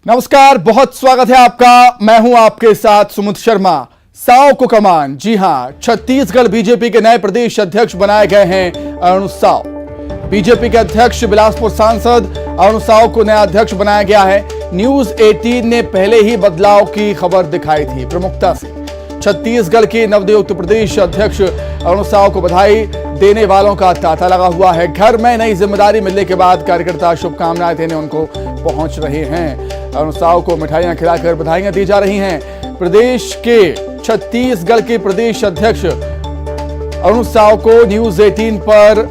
नमस्कार, बहुत स्वागत है आपका। मैं हूं आपके साथ सुमित शर्मा। साव को कमान। जी हां, छत्तीसगढ़ बीजेपी के नए प्रदेश अध्यक्ष बनाए गए हैं अरुण साव। बीजेपी के अध्यक्ष बिलासपुर सांसद अरुण साव को नया अध्यक्ष बनाया गया है। न्यूज 18 ने पहले ही बदलाव की खबर दिखाई थी प्रमुखता से। छत्तीसगढ़ के नवनियुक्त प्रदेश अध्यक्ष अरुण साव को बधाई देने वालों का तांता लगा हुआ है। घर में नई जिम्मेदारी मिलने के बाद कार्यकर्ता शुभकामनाएं देने उनको पहुंच रहे हैं। अरुण साव को मिठाइयां खिलाकर बधाइयां दी जा रही हैं। प्रदेश के छत्तीसगढ़ के प्रदेश अध्यक्ष अरुण साव को न्यूज 18 पर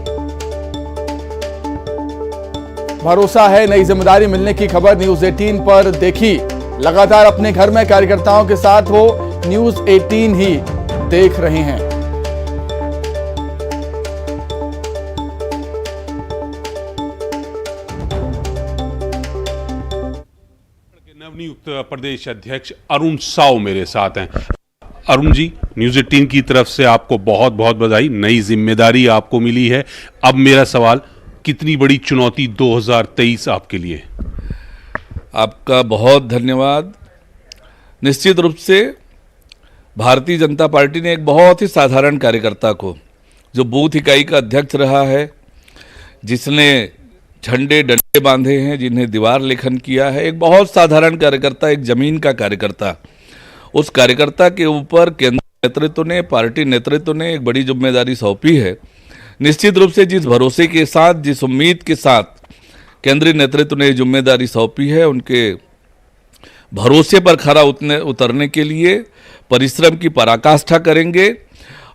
भरोसा है। नई जिम्मेदारी मिलने की खबर न्यूज 18 पर देखी। लगातार अपने घर में कार्यकर्ताओं के साथ वो न्यूज 18 ही देख रहे हैं। नवनियुक्त प्रदेश अध्यक्ष अरुण साव मेरे साथ हैं। अरुण जी, न्यूज 18 की तरफ से आपको बहुत बहुत बधाई। नई जिम्मेदारी आपको मिली है। अब मेरा सवाल, कितनी बड़ी चुनौती 2023 आपके लिए? आपका बहुत धन्यवाद। निश्चित रूप से भारतीय जनता पार्टी ने एक बहुत ही साधारण कार्यकर्ता को, जो बूथ इकाई का अध्यक्ष रहा है, जिसने झंडे डंडे बांधे हैं, जिन्हें दीवार लेखन किया है, एक बहुत साधारण कार्यकर्ता, एक जमीन का कार्यकर्ता, उस कार्यकर्ता के ऊपर केंद्र नेतृत्व ने, पार्टी नेतृत्व ने एक बड़ी जिम्मेदारी सौंपी है। निश्चित रूप से जिस भरोसे के साथ, जिस उम्मीद के साथ केंद्रीय नेतृत्व ने जिम्मेदारी सौंपी है, उनके भरोसे पर खरा उतरने के लिए परिश्रम की पराकाष्ठा करेंगे।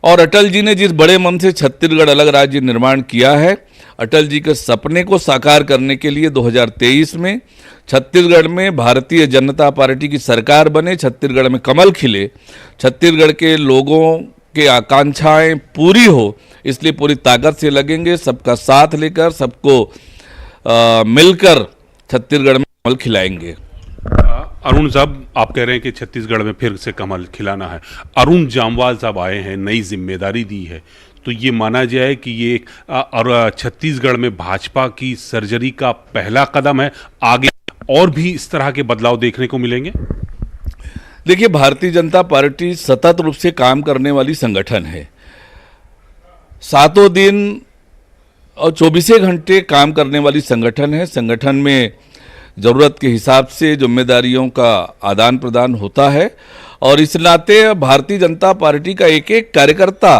और अटल जी ने जिस बड़े मन से छत्तीसगढ़ अलग राज्य निर्माण किया है, अटल जी के सपने को साकार करने के लिए 2023 में छत्तीसगढ़ में भारतीय जनता पार्टी की सरकार बने, छत्तीसगढ़ में कमल खिले, छत्तीसगढ़ के लोगों के आकांक्षाएं पूरी हो, इसलिए पूरी ताकत से लगेंगे। सबका साथ लेकर, सबको मिलकर छत्तीसगढ़ में कमल खिलाएंगे। अरुण साहब, आप कह रहे हैं कि छत्तीसगढ़ में फिर से कमल खिलाना है। अरुण जामवाल साहब आए हैं, नई जिम्मेदारी दी है, तो ये माना जाए कि ये और छत्तीसगढ़ में भाजपा की सर्जरी का पहला कदम है। आगे और भी इस तरह के बदलाव देखने को मिलेंगे? देखिए, भारतीय जनता पार्टी सतत रूप से काम करने वाली संगठन है। सातों दिन और 24 घंटे काम करने वाली संगठन है। संगठन में ज़रूरत के हिसाब से जिम्मेदारियों का आदान प्रदान होता है, और इस नाते भारतीय जनता पार्टी का एक एक कार्यकर्ता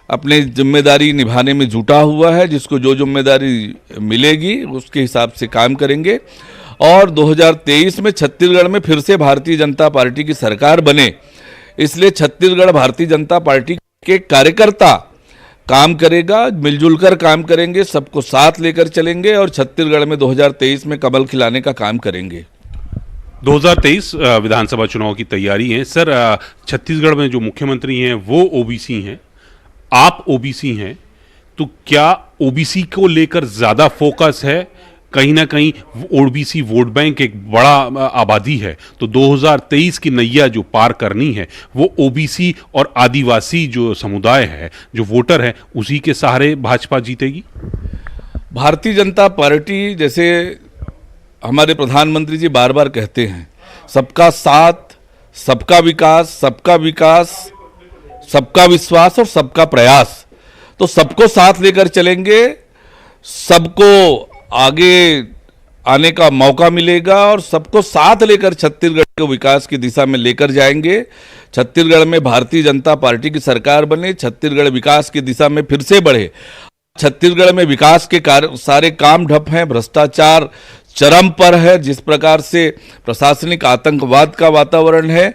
अपनी जिम्मेदारी निभाने में जुटा हुआ है। जिसको जो जिम्मेदारी मिलेगी उसके हिसाब से काम करेंगे। और 2023 में छत्तीसगढ़ में फिर से भारतीय जनता पार्टी की सरकार बने, इसलिए छत्तीसगढ़ भारतीय जनता पार्टी के कार्यकर्ता काम करेगा, मिलजुल कर काम करेंगे, सबको साथ लेकर चलेंगे और छत्तीसगढ़ में 2023 में कमल खिलाने का काम करेंगे। 2023 विधानसभा चुनाव की तैयारी है। सर, छत्तीसगढ़ में जो मुख्यमंत्री हैं वो ओबीसी हैं, आप ओबीसी हैं, तो क्या ओबीसी को लेकर ज्यादा फोकस है? कहीं ना कहीं ओबीसी वोट बैंक एक बड़ा आबादी है, तो 2023 की नैया जो पार करनी है वो ओबीसी और आदिवासी जो समुदाय है, जो वोटर है, उसी के सहारे भाजपा जीतेगी। भारतीय जनता पार्टी, जैसे हमारे प्रधानमंत्री जी बार बार कहते हैं, सबका साथ, सबका विकास, सबका विकास, सबका विश्वास और सबका प्रयास। तो सबको साथ लेकर चलेंगे, सबको आगे आने का मौका मिलेगा और सबको साथ लेकर छत्तीसगढ़ को विकास की दिशा में लेकर जाएंगे। छत्तीसगढ़ में भारतीय जनता पार्टी की सरकार बने, छत्तीसगढ़ विकास की दिशा में फिर से बढ़े। छत्तीसगढ़ में विकास के सारे काम ठप हैं, भ्रष्टाचार चरम पर है, जिस प्रकार से प्रशासनिक आतंकवाद का वातावरण है,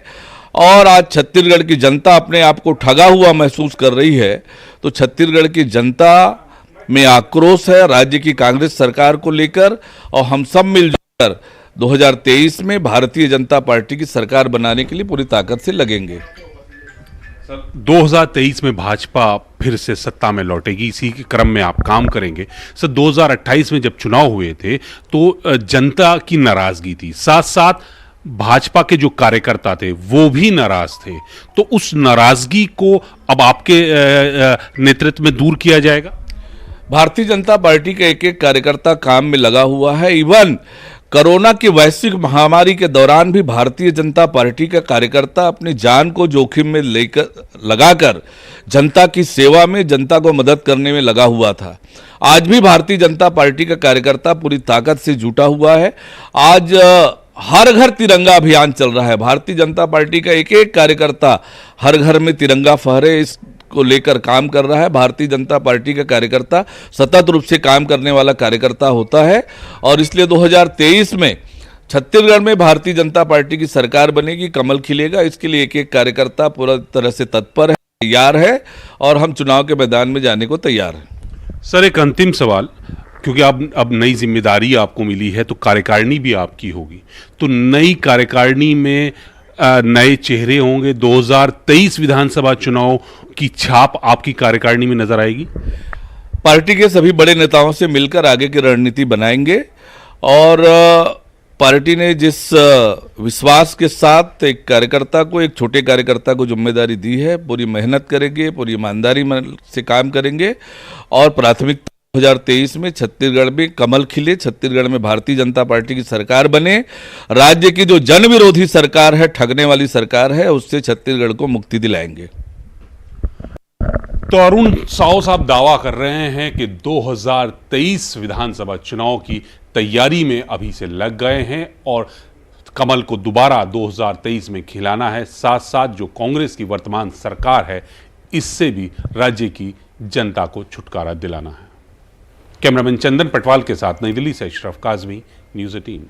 और आज छत्तीसगढ़ की जनता अपने आप को ठगा हुआ महसूस कर रही है। तो छत्तीसगढ़ की जनता में आक्रोश है राज्य की कांग्रेस सरकार को लेकर, और हम सब मिलजुल कर 2023 में भारतीय जनता पार्टी की सरकार बनाने के लिए पूरी ताकत से लगेंगे। सर, 2023 में भाजपा फिर से सत्ता में लौटेगी, इसी के क्रम में आप काम करेंगे। सर, 2028 में जब चुनाव हुए थे तो जनता की नाराजगी थी, साथ साथ भाजपा के जो कार्यकर्ता थे वो भी नाराज थे, तो उस नाराजगी को अब आपके नेतृत्व में दूर किया जाएगा? भारतीय जनता पार्टी के एक एक कार्यकर्ता काम में लगा हुआ है। इवन कोरोना की वैश्विक महामारी के दौरान भी भारतीय जनता पार्टी का कार्यकर्ता अपनी जान को जोखिम में लगाकर जनता की सेवा में, जनता को मदद करने में लगा हुआ था। आज भी भारतीय जनता पार्टी का कार्यकर्ता पूरी ताकत से जुटा हुआ है। आज हर घर तिरंगा अभियान चल रहा है। भारतीय जनता पार्टी का एक एक कार्यकर्ता हर घर में तिरंगा फहरे को लेकर काम कर रहा है। भारतीय जनता पार्टी का कार्यकर्ता सतत रूप से काम करने वाला कार्यकर्ता होता है और इसलिए 2023 में छत्तीसगढ़ में भारतीय जनता पार्टी की सरकार बनेगी, कमल खिलेगा। इसके लिए एक एक कार्यकर्ता पूरा तरह से तत्पर है, तैयार है और हम चुनाव के मैदान में जाने को तैयार हैं। सर, एक अंतिम सवाल, क्योंकि अब नई जिम्मेदारी आपको मिली है तो कार्यकारिणी भी आपकी होगी, तो नई कार्यकारिणी में नए चेहरे होंगे। 2023 विधानसभा चुनाव की छाप आपकी कार्यकारिणी में नजर आएगी। पार्टी के सभी बड़े नेताओं से मिलकर आगे की रणनीति बनाएंगे और पार्टी ने जिस विश्वास के साथ एक कार्यकर्ता को, एक छोटे कार्यकर्ता को जिम्मेदारी दी है, पूरी मेहनत करेंगे, पूरी ईमानदारी से काम करेंगे और प्राथमिकता 2023 में छत्तीसगढ़ में कमल खिले, छत्तीसगढ़ में भारतीय जनता पार्टी की सरकार बने। राज्य की जो जन विरोधी सरकार है, ठगने वाली सरकार है, उससे छत्तीसगढ़ को मुक्ति दिलाएंगे। तो अरुण साव साहब दावा कर रहे हैं कि 2023 विधानसभा चुनाव की तैयारी में अभी से लग गए हैं और कमल को दोबारा 2023 में खिलाना है। साथ साथ जो कांग्रेस की वर्तमान सरकार है, इससे भी राज्य की जनता को छुटकारा दिलाना है। कैमरामैन चंदन पटवाल के साथ नई दिल्ली से अशरफ काजमी, न्यूज़ 18।